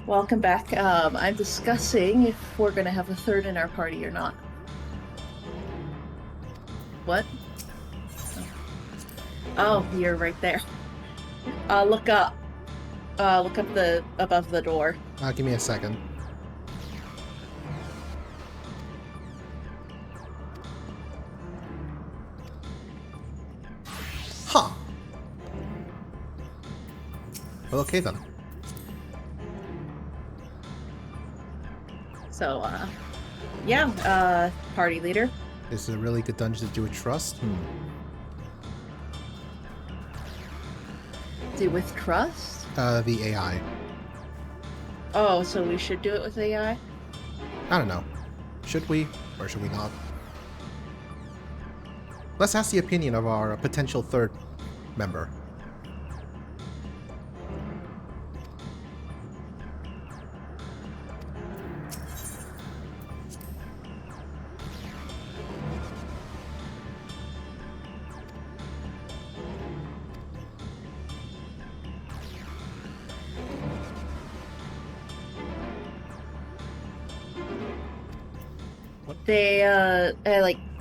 Welcome back. I'm discussing if we're gonna have a third in our party or not. What? Oh, you're right there. Look up. Look up the above the door. Give me a second. Huh. Well, okay then. So, yeah. Party leader. Is it a really good dungeon to do with trust? Do with trust? The AI. Oh, so we should do it with AI? I don't know. Should we, or should we not? Let's ask the opinion of our potential third member.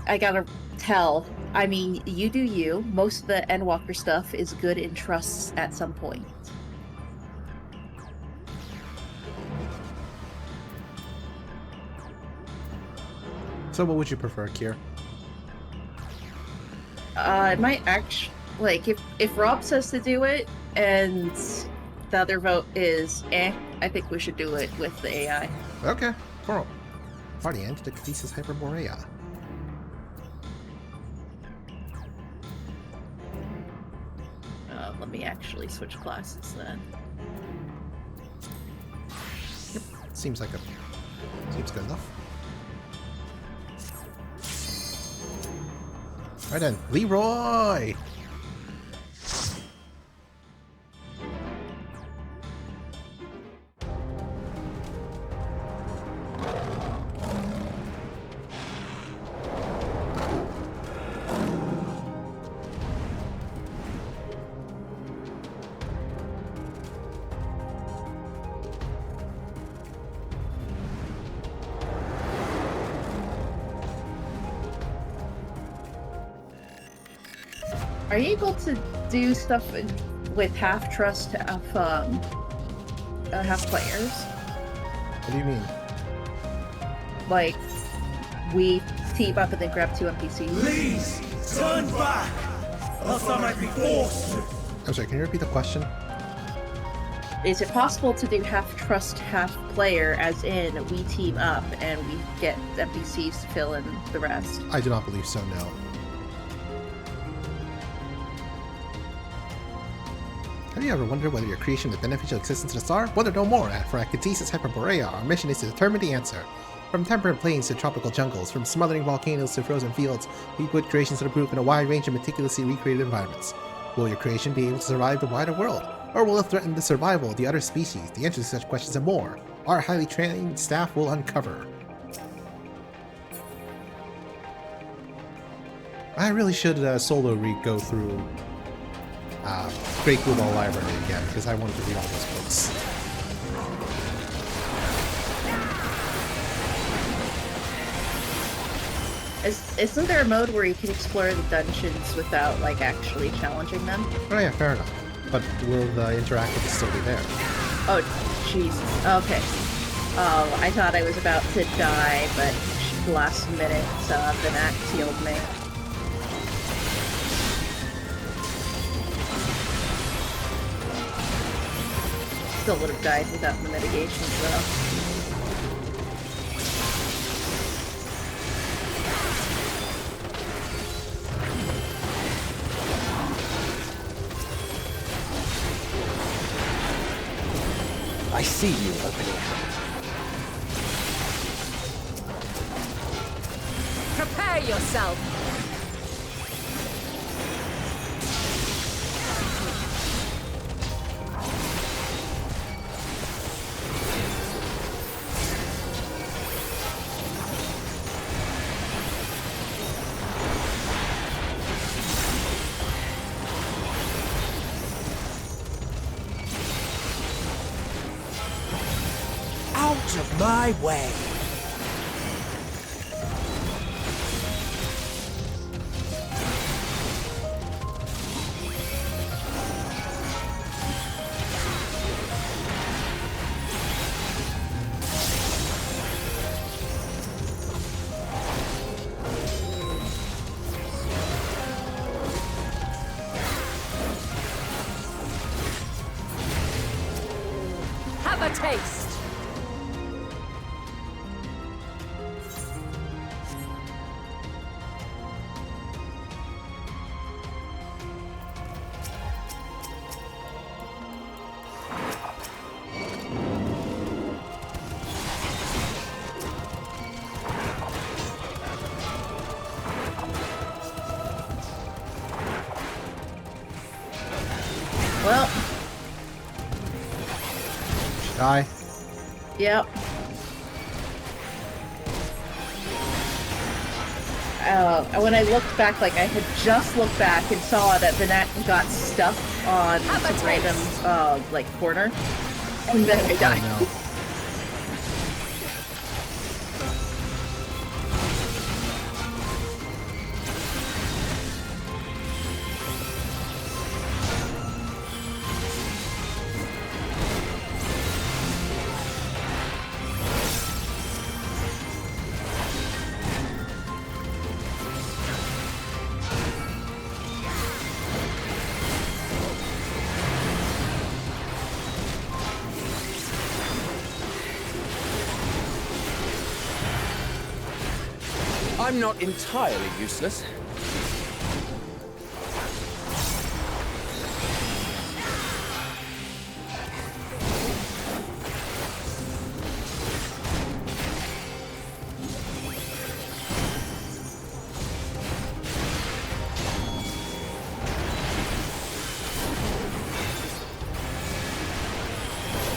I gotta tell. I mean, you do you. Most of the Endwalker stuff is good in trusts at some point. So what would you prefer, Kier? It might actually, like, if Rob says to do it and the other vote is I think we should do it with the AI. Okay, cool. Party end to Cathesis Hyperborea. Let me actually switch classes then. Yep, seems good enough. Alright then, Leroy! Are you able to do stuff with half trust, half players? What do you mean? Like, we team up and then grab 2 NPCs? Please, turn back! Else I might be forced to! I'm sorry, can you repeat the question? Is it possible to do half trust, half player, as in we team up and we get NPCs to fill in the rest? I do not believe so, no. Have you ever wondered whether your creation is beneficial existence to the star? Wonder no more. For Cathesis Hyperborea, our mission is to determine the answer. From temperate plains to tropical jungles, from smothering volcanoes to frozen fields, we put creations to the proof in a wide range of meticulously recreated environments. Will your creation be able to survive the wider world? Or will it threaten the survival of the other species? The answers to such questions and more, our highly trained staff will uncover. I really should solo go through Great Blue Ball Library again, because I wanted to read all those books. Isn't there a mode where you can explore the dungeons without, like, actually challenging them? Oh yeah, fair enough. But will the interactive still be there? Oh, Jesus. Okay. Oh, I thought I was about to die, but last minute, the axe healed me. Still would have died without the mitigations, though. I see you opening. Prepare yourself! Out of my way! Have a taste. Well, Die. yep. When I looked back, like I had just looked back and saw that Vinette got stuck on some random like corner, and then I died. Oh, no. I'm not entirely useless.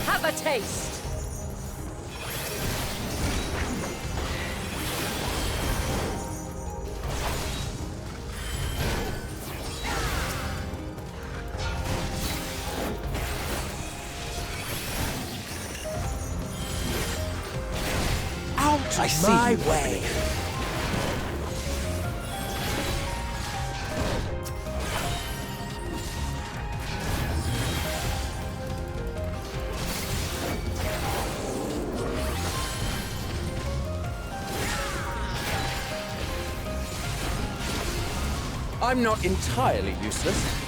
Have a taste. Out I of see my you way! I'm not entirely useless.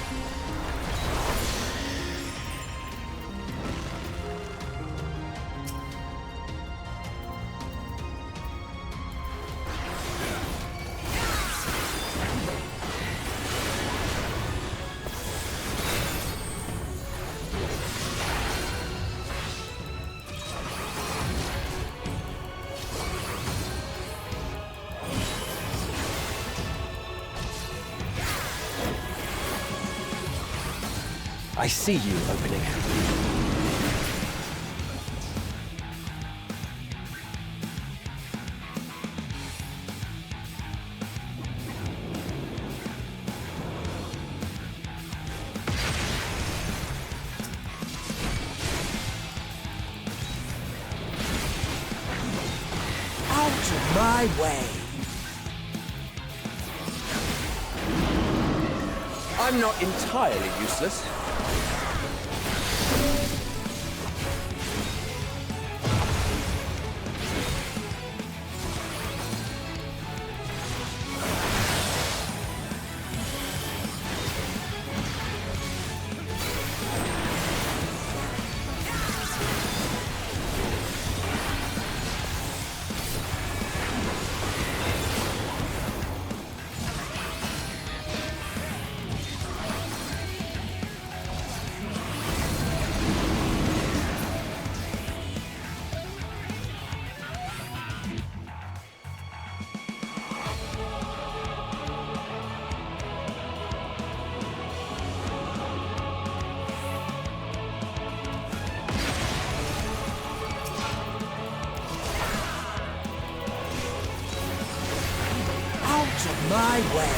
I see you opening. Out of my way! I'm not entirely useless. Out of my way!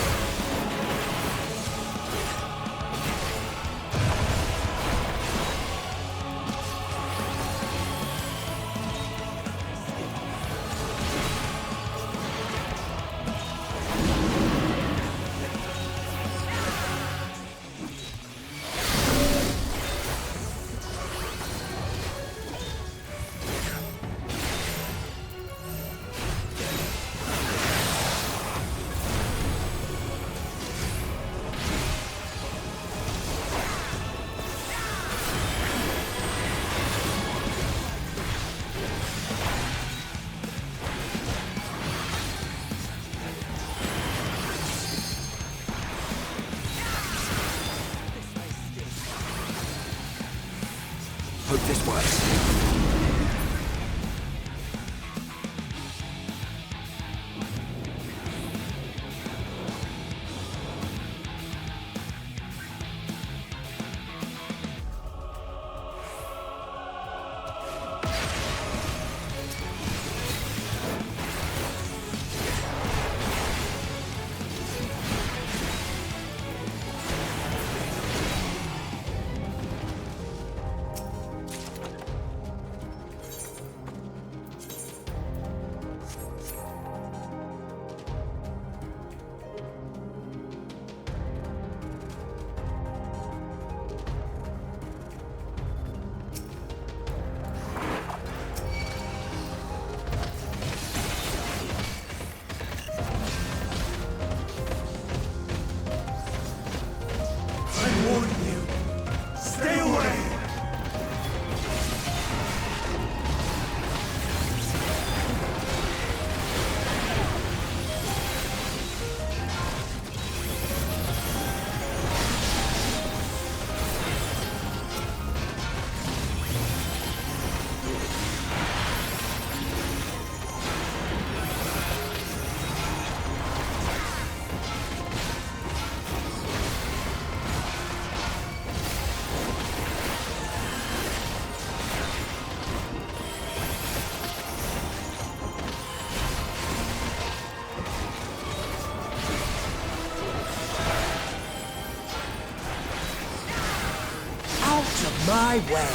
Hope this works. I warn you. Stay away! Out of my way!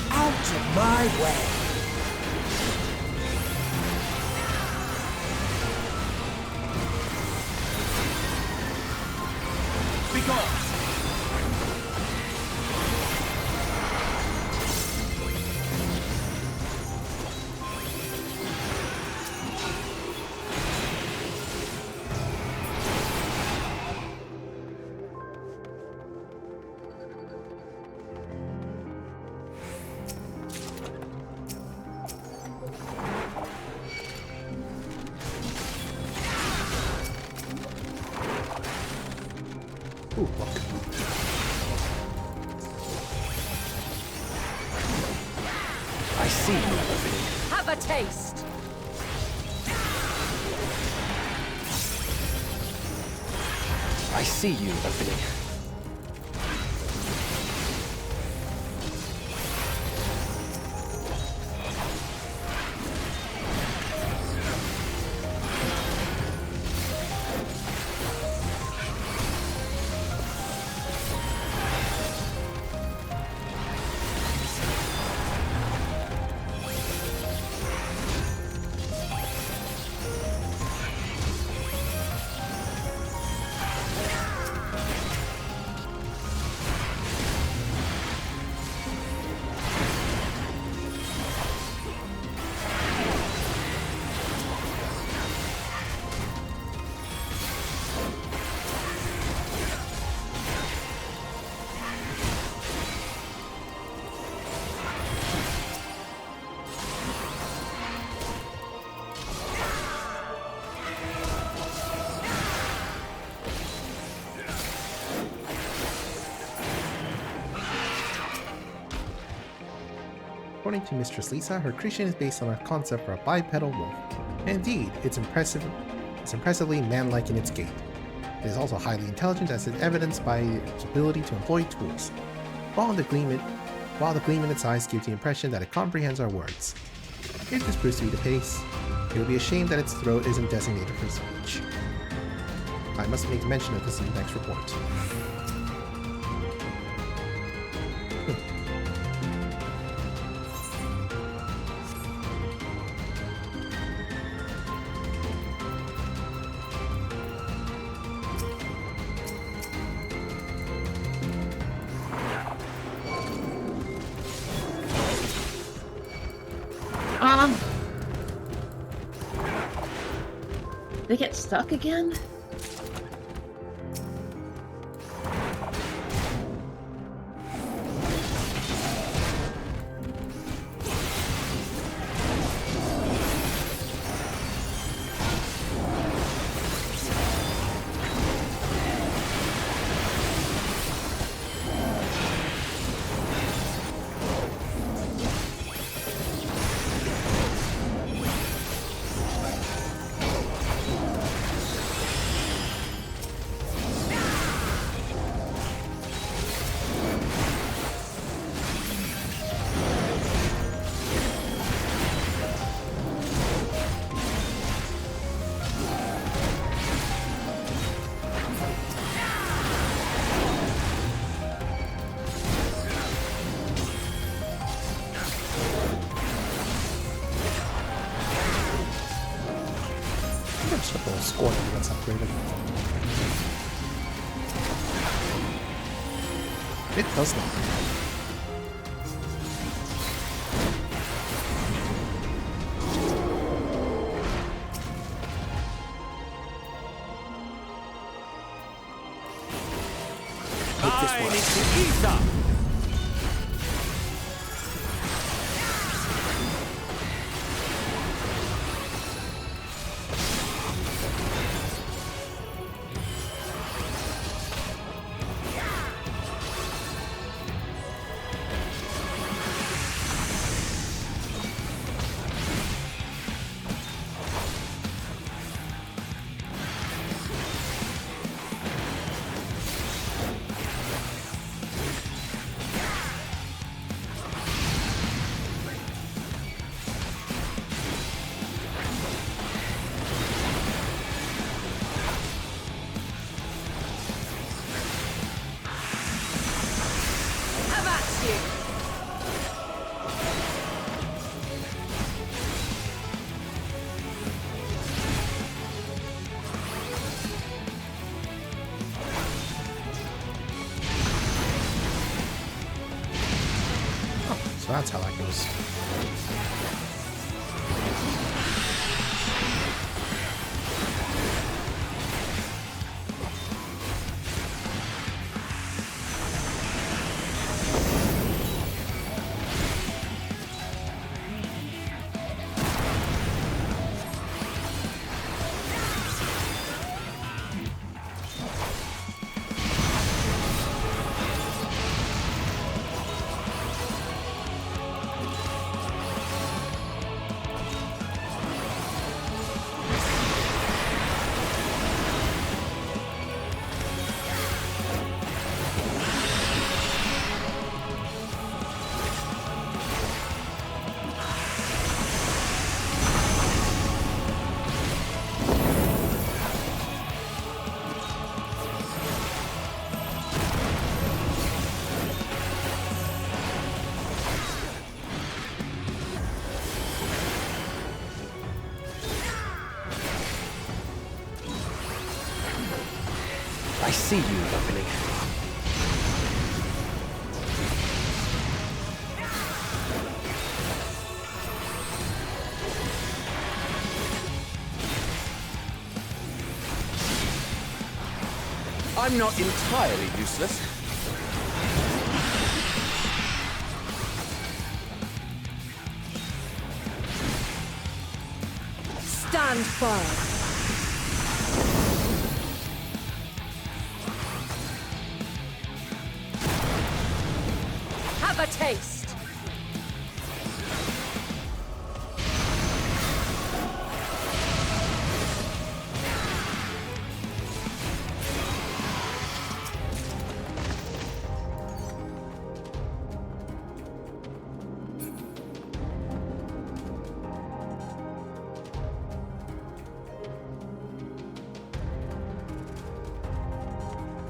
Out of my way! Be gone! Ooh, look. I see you opening. Have a taste. I see you opening. According to Mistress Lisa, her creation is based on a concept for a bipedal wolf. And indeed, it's impressively man-like in its gait. It is also highly intelligent, as is evidenced by its ability to employ tools, while the gleam in its eyes gives the impression that it comprehends our words. If this proves to be the case, it would be a shame that its throat isn't designated for speech. I must make mention of this in the next report. They get stuck again? Triple score that's upgraded. It does not. I need to ease up. Have at you! So that's how that goes. I see you opening. I'm not entirely useless. Stand firm. Have a taste.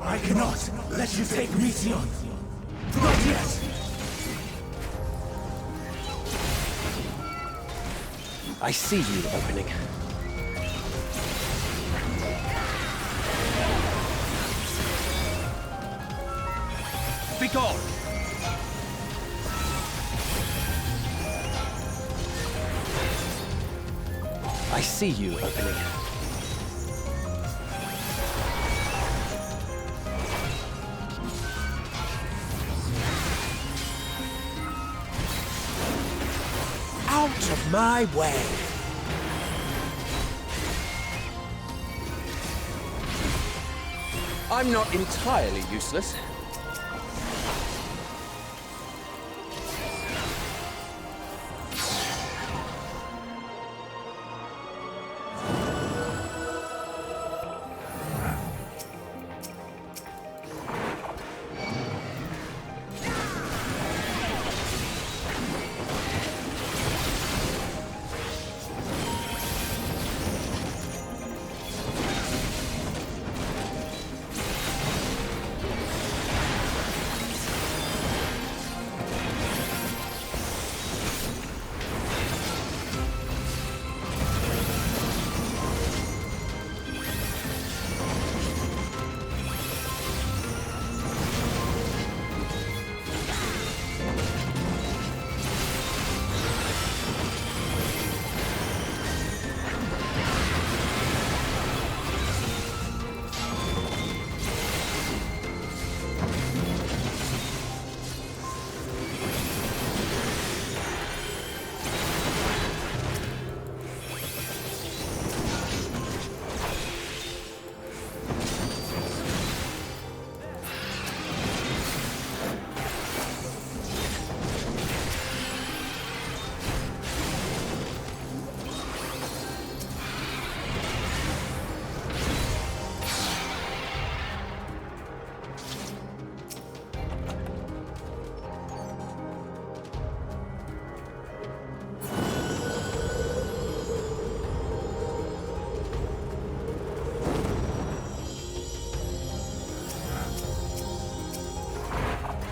I cannot let you take Meteion. Not yet. I see you opening. Be gone. I see you opening. Out of my way! I'm not entirely useless.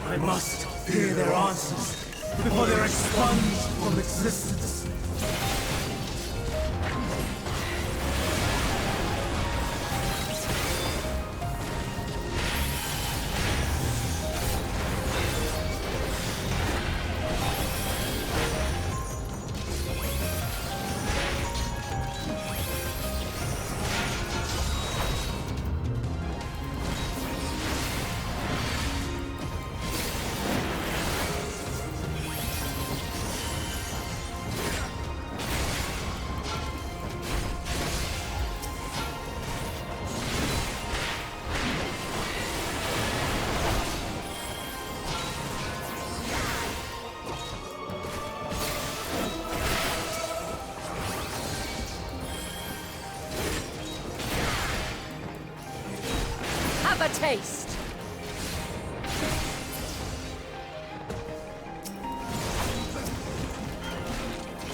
I must hear their answers before they're expunged from existence. Have a taste.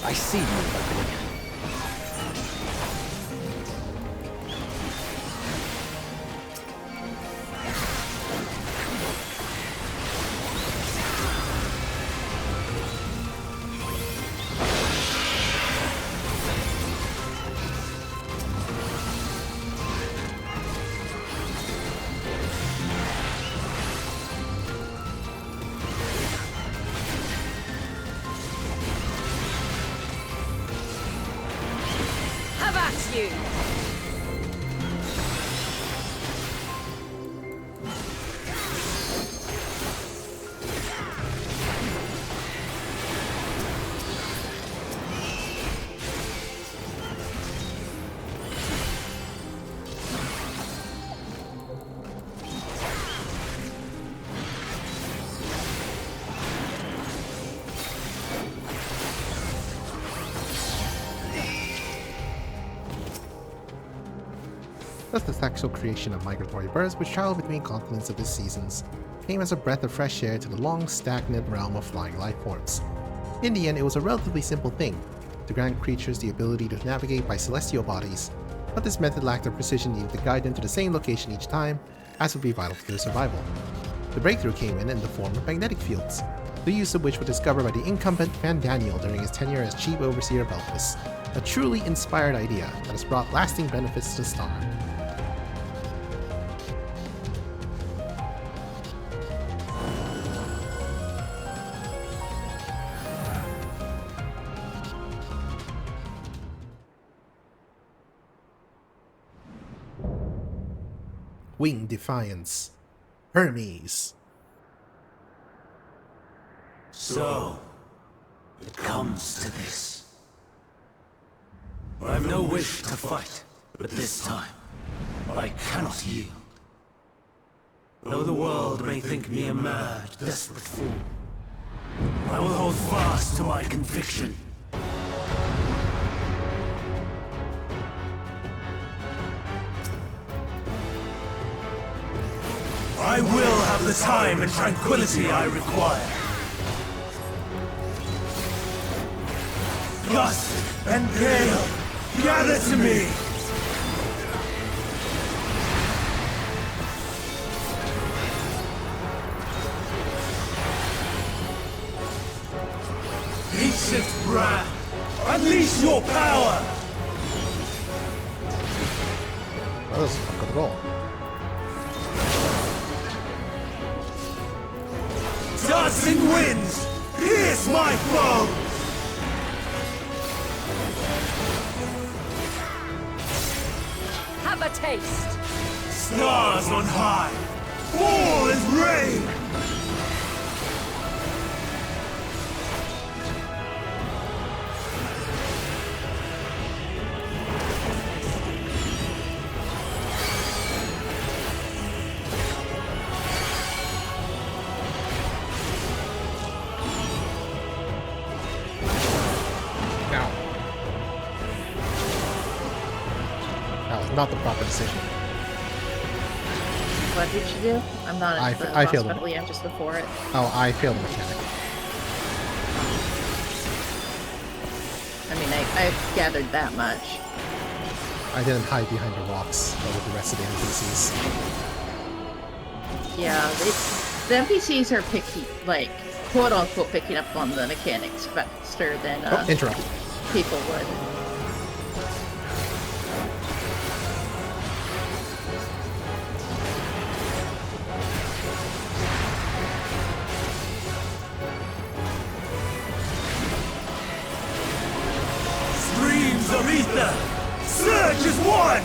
I see you opening. Have at you. Thus the actual creation of migratory birds which travel between continents of the seasons came as a breath of fresh air to the long stagnant realm of flying life forms. In the end, it was a relatively simple thing, to grant creatures the ability to navigate by celestial bodies, but this method lacked the precision needed to guide them to the same location each time, as would be vital to their survival. The breakthrough came in the form of magnetic fields, the use of which was discovered by the incumbent Van Daniel during his tenure as Chief Overseer of Elpis, a truly inspired idea that has brought lasting benefits to the star. Winged Defiance. Hermes. So, it comes to this. I've no wish to fight, but this time, I cannot yield. Though the world may think me a mad, desperate fool, I will hold fast to my conviction. I will have the time and tranquility I require. Gust and gale, gather to me! Ancient brand, unleash your power! That was a good roll. Dancing winds, pierce my foe! Have a taste. Stars on high, fall as rain! Not the proper decision. What did you do? I'm not I at the failed hospital yet, just before it. Oh, I failed the mechanic. I mean, I gathered that much. I didn't hide behind the rocks with the rest of the NPCs. Yeah, the NPCs are picky, like, quote-unquote picking up on the mechanics faster than Interrupt. people would. Of ether! Surge is one!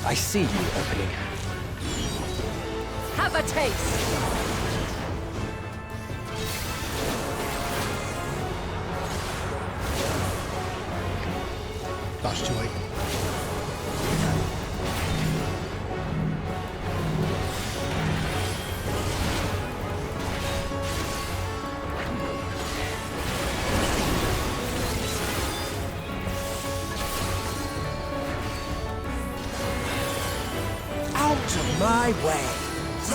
I see you opening. Have a taste. Gosh, too late. My way.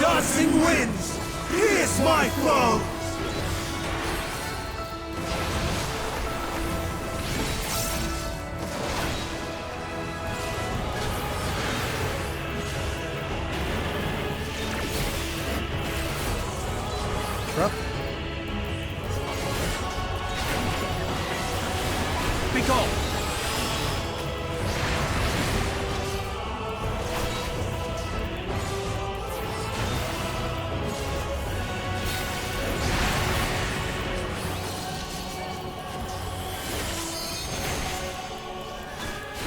Dancing winds, pierce my foes! Interrupt. Be gone!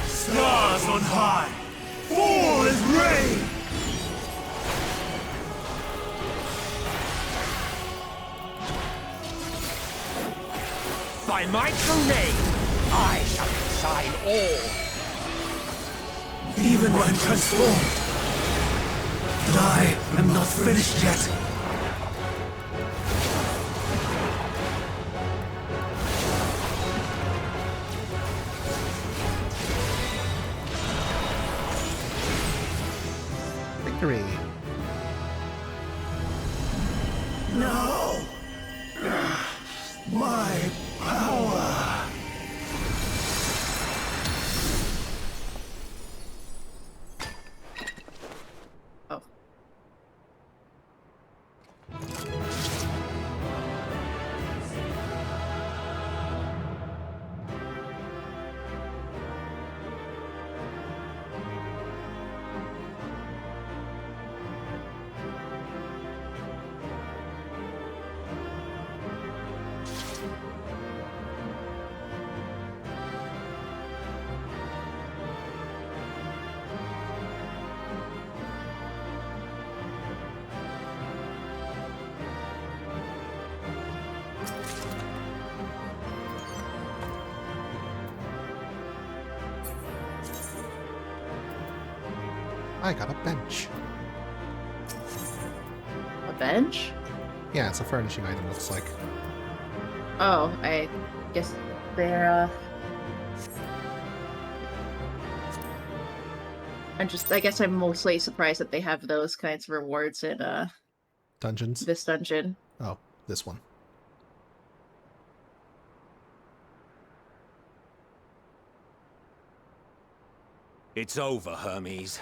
Stars on high, fall as rain! By my true name, I shall consign all. Even when transformed. But I am not finished yet. Victory. No! My power! Oh. I got a bench. A bench? Yeah, it's a furnishing item, looks like. Oh, I guess they're, I guess I'm mostly surprised that they have those kinds of rewards in, Dungeons? this dungeon. Oh, this one. It's over, Hermes.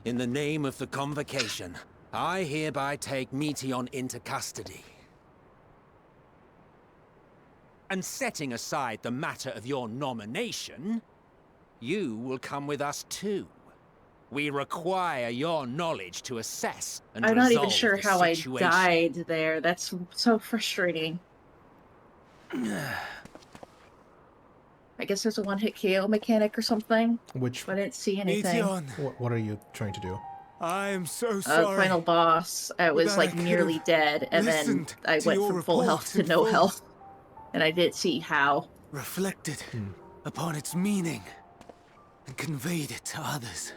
In the name of the Convocation, I hereby take Meteion into custody. And setting aside the matter of your nomination, you will come with us too. We require your knowledge to assess and I'm not even resolve sure the how I situation. died there. That's so frustrating. I guess there's a one-hit KO mechanic or something. Which... I didn't see anything. Meteion, What are you trying to do? I am so sorry. Final boss, I was That like I could nearly have dead, and then listened I to went your from full health report to in no full. health. And I didn't see how. Reflected upon its meaning and conveyed it to others,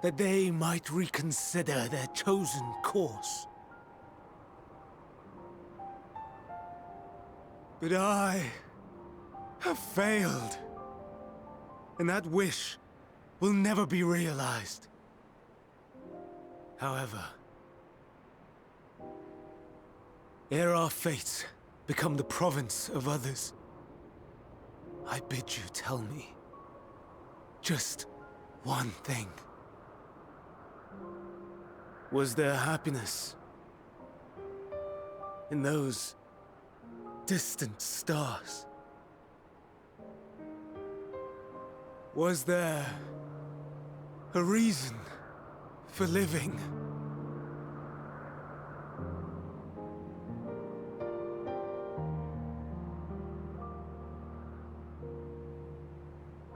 that they might reconsider their chosen course. But I have failed, and that wish will never be realized. However, ere our fates become the province of others, I bid you tell me just one thing. Was there happiness in those distant stars? Was there a reason for living?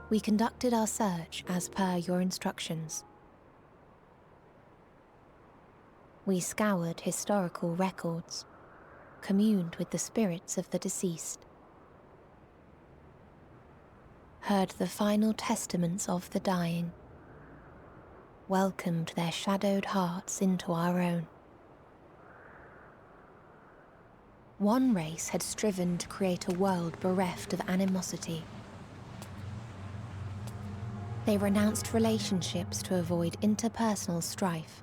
We conducted our search as per your instructions. We scoured historical records, communed with the spirits of the deceased, heard the final testaments of the dying, welcomed their shadowed hearts into our own. One race had striven to create a world bereft of animosity. They renounced relationships to avoid interpersonal strife,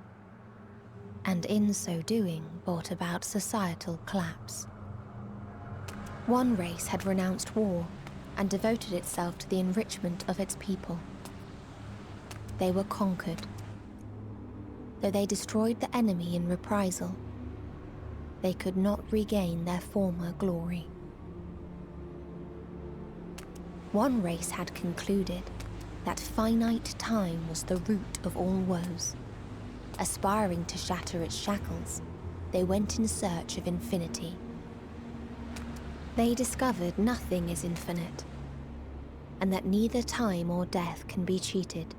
and in so doing brought about societal collapse. One race had renounced war and devoted itself to the enrichment of its people. They were conquered. Though they destroyed the enemy in reprisal, they could not regain their former glory. One race had concluded that finite time was the root of all woes. Aspiring to shatter its shackles, they went in search of infinity. They discovered nothing is infinite, and that neither time or death can be cheated.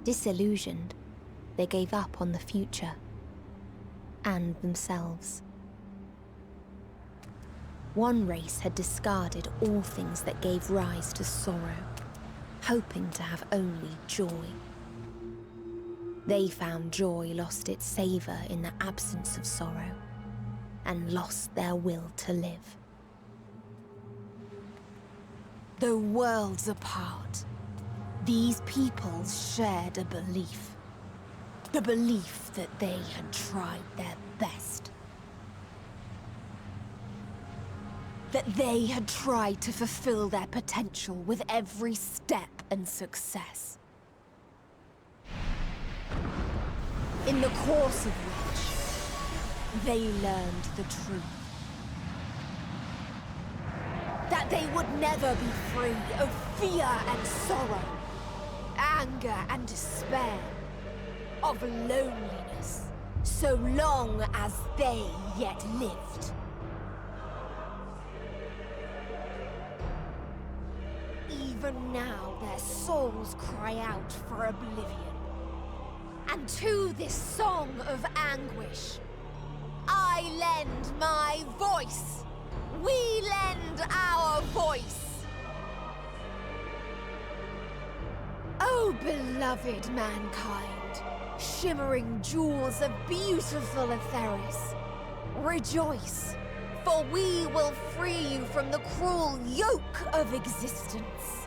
Disillusioned, they gave up on the future and themselves. One race had discarded all things that gave rise to sorrow, hoping to have only joy. They found joy lost its savor in the absence of sorrow, and lost their will to live. Though worlds apart, these peoples shared a belief. The belief that they had tried their best. That they had tried to fulfill their potential with every step and success. In the course of which, they learned the truth. That they would never be free of fear and sorrow, anger and despair, of loneliness, so long as they yet lived. Even now their souls cry out for oblivion. And to this song of anguish, I lend my voice. We lend our voice. Oh beloved mankind, shimmering jewels of beautiful Atheris, rejoice, for we will free you from the cruel yoke of existence.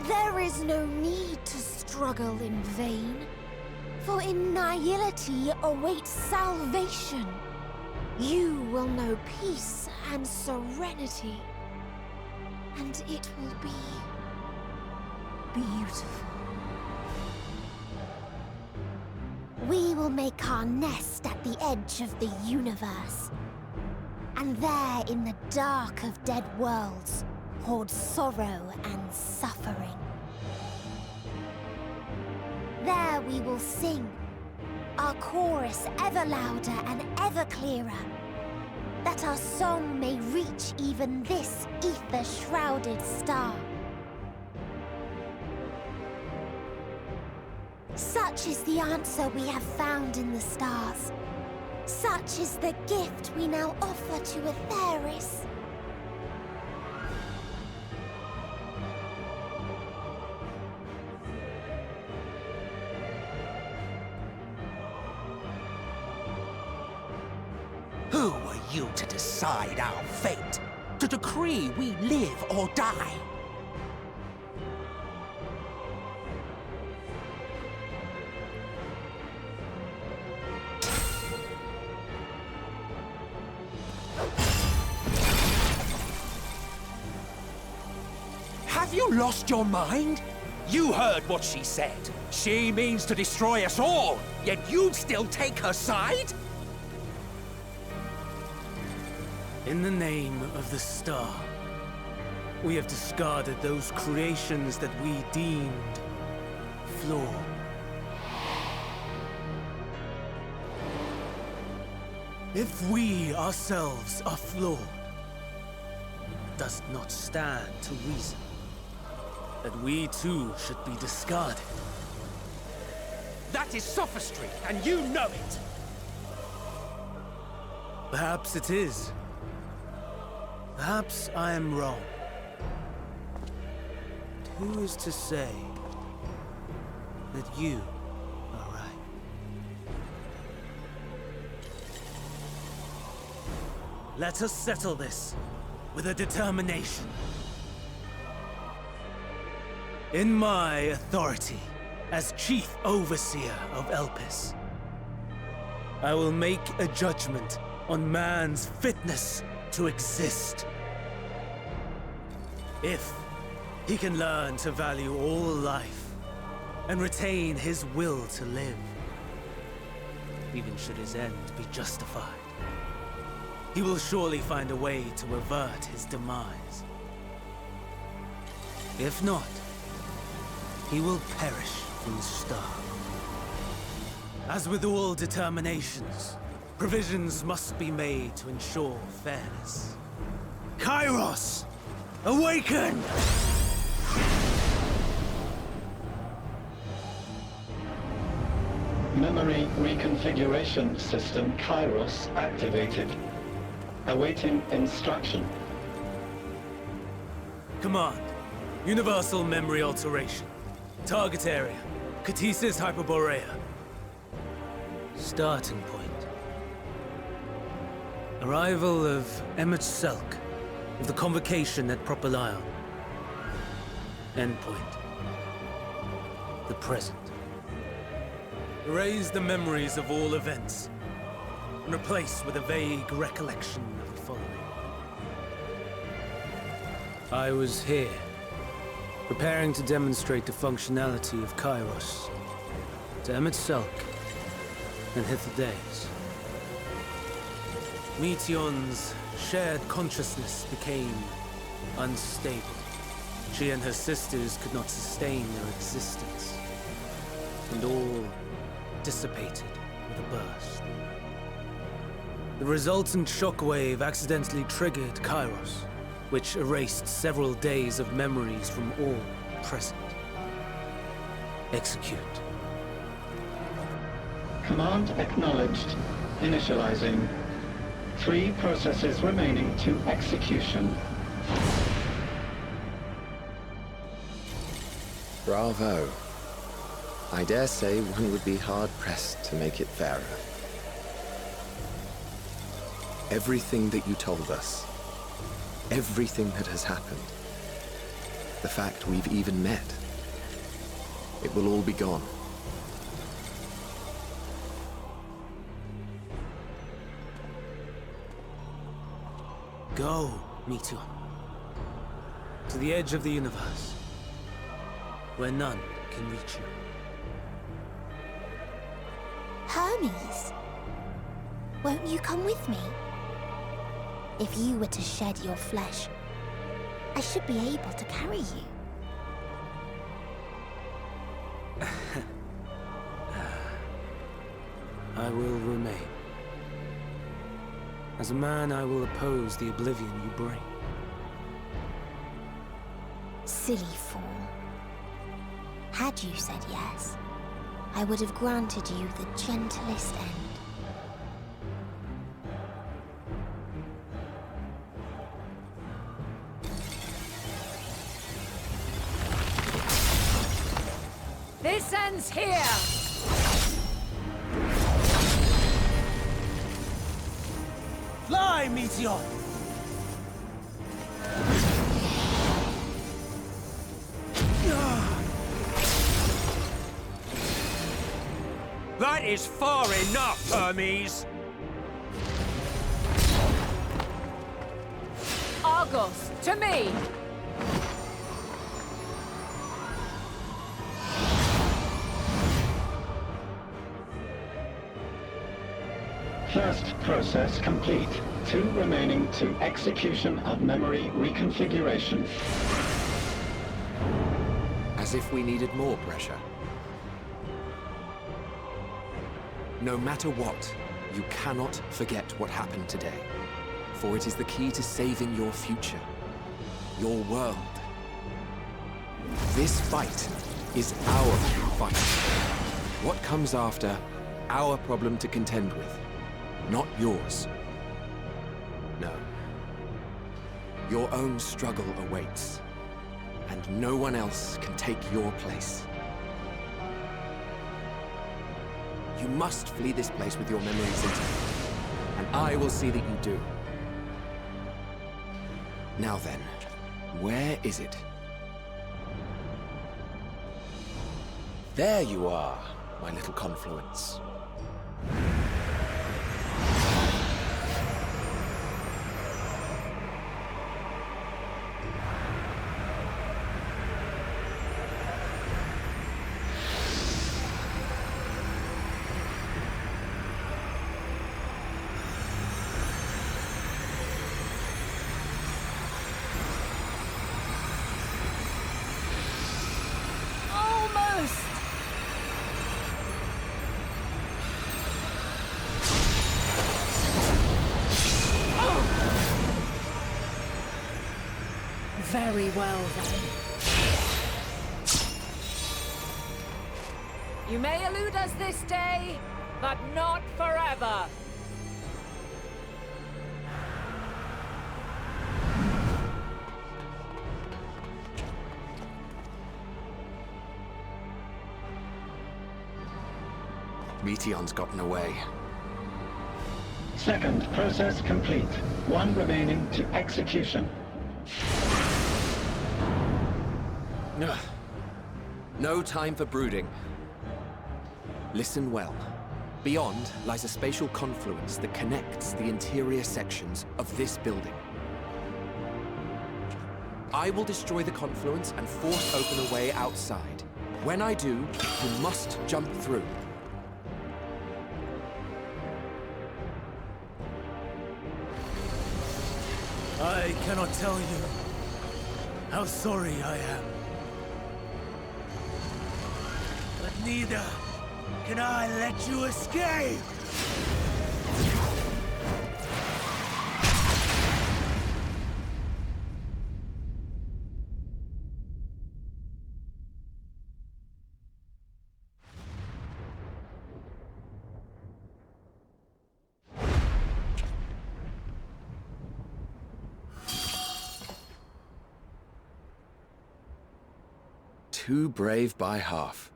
There is no need to struggle in vain, for in nihility awaits salvation. You will know peace and serenity, and it will be beautiful. We will make our nest at the edge of the universe. And there, in the dark of dead worlds, hoard sorrow and suffering. There we will sing, our chorus ever louder and ever clearer, that our song may reach even this ether-shrouded star. Such is the answer we have found in the stars. Such is the gift we now offer to Atheris. Who are you to decide our fate? To decree we live or die? Have you lost your mind? You heard what she said. She means to destroy us all, yet you'd still take her side? In the name of the star, we have discarded those creations that we deemed flawed. If we ourselves are flawed, does not stand to reason that we too should be discarded. That is sophistry, and you know it! Perhaps it is. Perhaps I am wrong. But who is to say that you are right? Let us settle this with a determination. In my authority as Chief Overseer of Elpis, I will make a judgment on man's fitness to exist. If he can learn to value all life and retain his will to live, even should his end be justified, he will surely find a way to avert his demise. If not, he will perish from the start. As with all determinations, provisions must be made to ensure fairness. Kairos! Awaken! Memory reconfiguration system Kairos activated. Awaiting instruction. Command. Universal memory alteration. Target area. Catesis Hyperborea. Starting point. Arrival of Emmet Selk of the Convocation at Propylion. Endpoint. The present. Erase the memories of all events and replace with a vague recollection of the following. I was here, preparing to demonstrate the functionality of Kairos to Emmet Selk and Hythlodaeus. Meteion's shared consciousness became unstable. She and her sisters could not sustain their existence, and all dissipated with a burst. The resultant shockwave accidentally triggered Kairos, which erased several days of memories from all present. Execute. Command acknowledged. Initializing. 3 processes remaining to execution. Bravo. I dare say one would be hard-pressed to make it fairer. Everything that you told us, everything that has happened, the fact we've even met, it will all be gone. Go, Meteion. To the edge of the universe, where none can reach you. Hermes, won't you come with me? If you were to shed your flesh, I should be able to carry you. I will remain. As a man, I will oppose the oblivion you bring. Silly fool. Had you said yes, I would have granted you the gentlest end. This ends here! Fly, Meteion! That is far enough, Hermes! Argos, to me! First process complete. 2 remaining to execution of memory reconfiguration. As if we needed more pressure. No matter what, you cannot forget what happened today. For it is the key to saving your future. Your world. This fight is our fight. What comes after, our problem to contend with. Not yours. No. Your own struggle awaits. And no one else can take your place. You must flee this place with your memories intact. And I will see that you do. Now then, where is it? There you are, my little confluence. Very well, then. You may elude us this day, but not forever. Meteion's gotten away. Second process complete. 1 remaining to execution. Ugh. No time for brooding. Listen well. Beyond lies a spatial confluence that connects the interior sections of this building. I will destroy the confluence and force open a way outside. When I do, you must jump through. I cannot tell you how sorry I am. But neither can I let you escape! Too brave by half.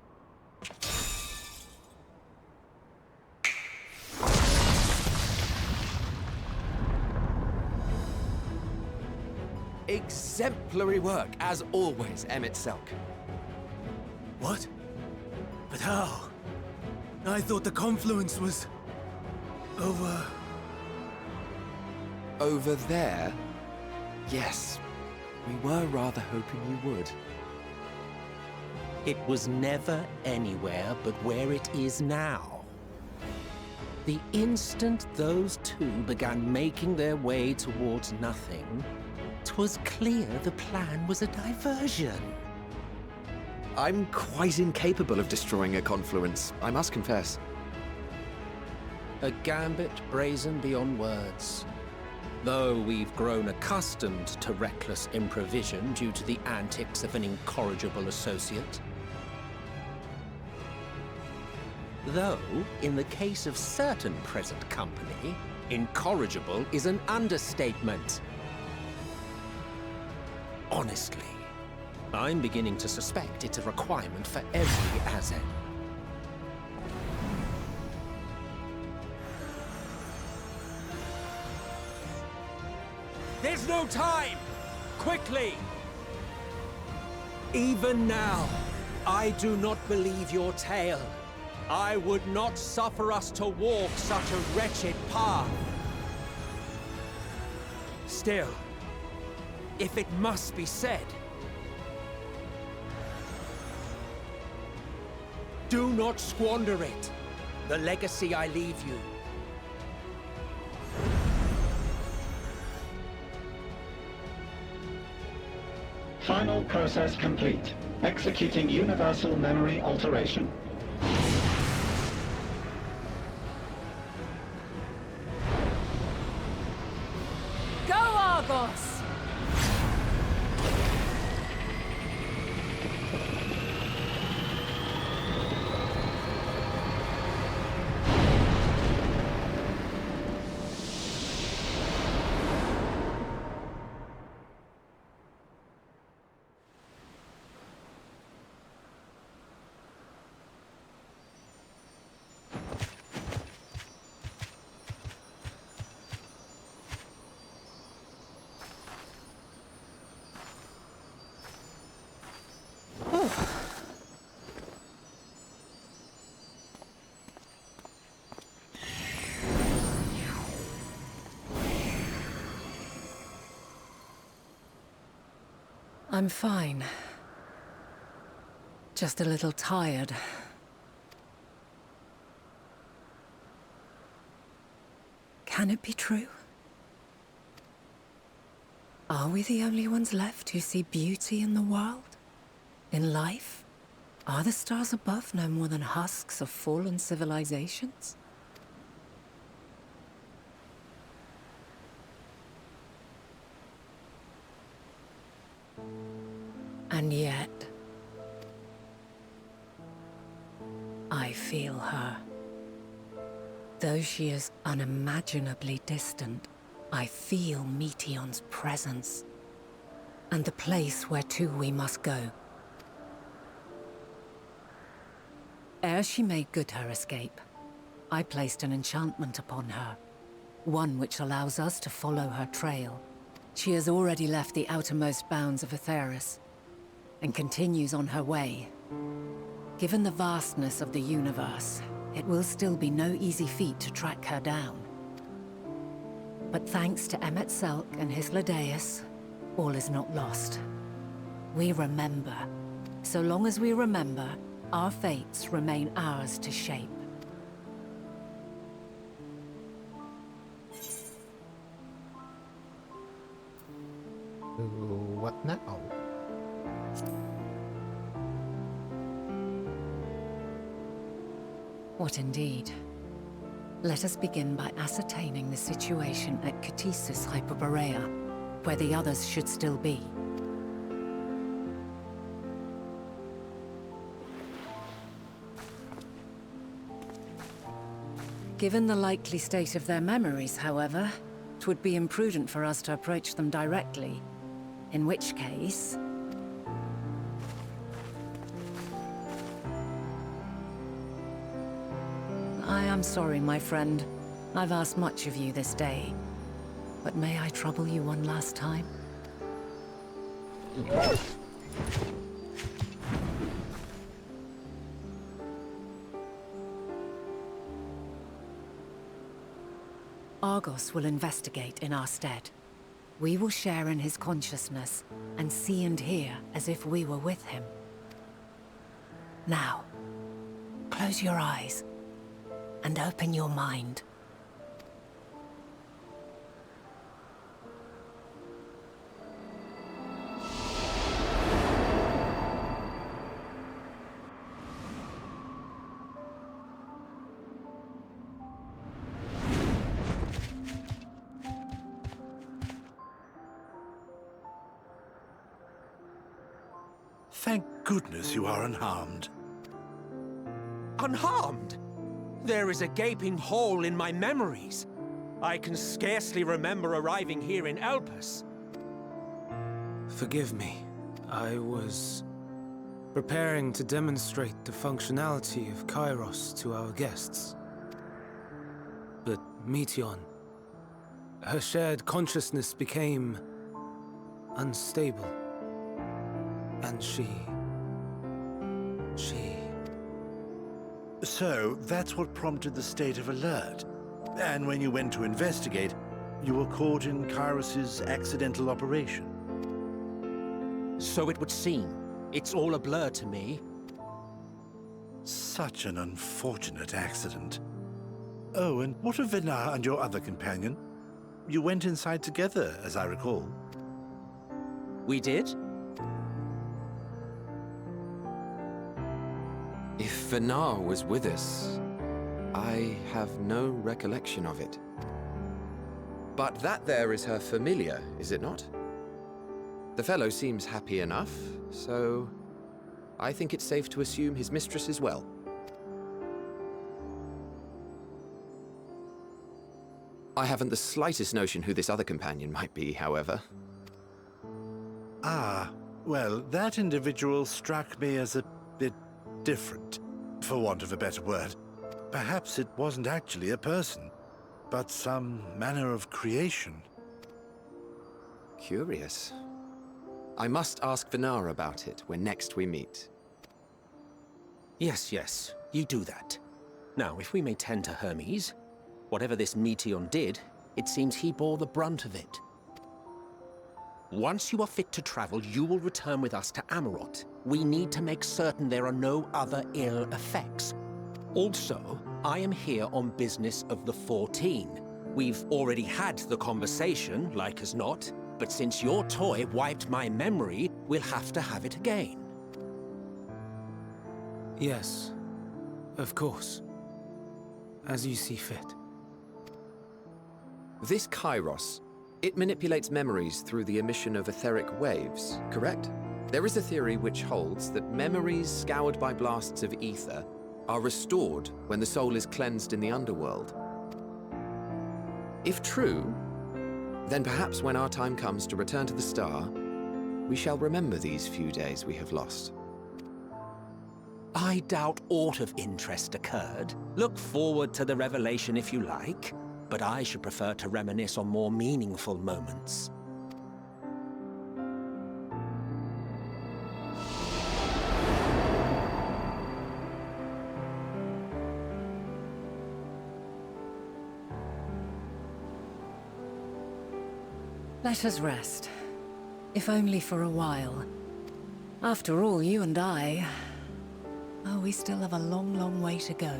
Exemplary work, as always, Emet-Selch. What? But how? I thought the confluence was... over... Over there? Yes. We were rather hoping you would. It was never anywhere but where it is now. The instant those two began making their way towards nothing, 'twas clear the plan was a diversion. I'm quite incapable of destroying a confluence, I must confess. A gambit brazen beyond words. Though we've grown accustomed to reckless improvision due to the antics of an incorrigible associate. Though, in the case of certain present company, incorrigible is an understatement. Honestly, I'm beginning to suspect it's a requirement for every Azen. There's no time! Quickly! Even now, I do not believe your tale. I would not suffer us to walk such a wretched path. Still, if it must be said, do not squander it. The legacy I leave you. Final process complete. Executing universal memory alteration. Go, Argos! I'm fine. Just a little tired. Can it be true? Are we the only ones left who see beauty in the world? In life? Are the stars above no more than husks of fallen civilizations? And yet, I feel her. Though she is unimaginably distant, I feel Meteion's presence, and the place where to we must go. Ere she made good her escape, I placed an enchantment upon her, one which allows us to follow her trail. She has already left the outermost bounds of Aetheris, and continues on her way. Given the vastness of the universe, it will still be no easy feat to track her down. But thanks to Emet-Selch and his Ladeus, all is not lost. We remember. So long as we remember, our fates remain ours to shape. What now? What indeed? Let us begin by ascertaining the situation at Catesis Hyperborea, where the others should still be. Given the likely state of their memories, however, it would be imprudent for us to approach them directly. In which case... am sorry, my friend. I've asked much of you this day. But may I trouble you one last time? Argos will investigate in our stead. We will share in his consciousness and see and hear as if we were with him. Now, close your eyes and open your mind. Thank goodness you are unharmed. Unharmed? There is a gaping hole in my memories. I can scarcely remember arriving here in Elpis. Forgive me. I was preparing to demonstrate the functionality of Kairos to our guests. But Meteion, her shared consciousness became unstable. And she... So, that's what prompted the state of alert. And when you went to investigate, you were caught in Kairos's accidental operation. So it would seem. It's all a blur to me. Such an unfortunate accident. Oh, and what of Venar and your other companion? You went inside together, as I recall. We did? If Venar was with us, I have no recollection of it. But that there is her familiar, is it not? The fellow seems happy enough, so I think it's safe to assume his mistress is well. I haven't the slightest notion who this other companion might be, however. Ah, well, that individual struck me as a bit different, for want of a better word. Perhaps it wasn't actually a person, but some manner of creation. Curious. I must ask Venar about it when next we meet. Yes, you do that. Now, if we may tend to Hermes, whatever this Meteion did, it seems he bore the brunt of it. Once you are fit to travel, you will return with us to Amarot. We need to make certain there are no other ill effects. Also, I am here on business of the 14. We've already had the conversation, like as not, but since your toy wiped my memory, we'll have to have it again. Yes, of course. As you see fit. This Kairos, it manipulates memories through the emission of etheric waves, correct? There is a theory which holds that memories scoured by blasts of ether are restored when the soul is cleansed in the underworld. If true, then perhaps when our time comes to return to the star, we shall remember these few days we have lost. I doubt aught of interest occurred. Look forward to the revelation if you like, but I should prefer to reminisce on more meaningful moments. Let us rest. If only for a while. After all, you and I... Oh, we still have a long, long way to go.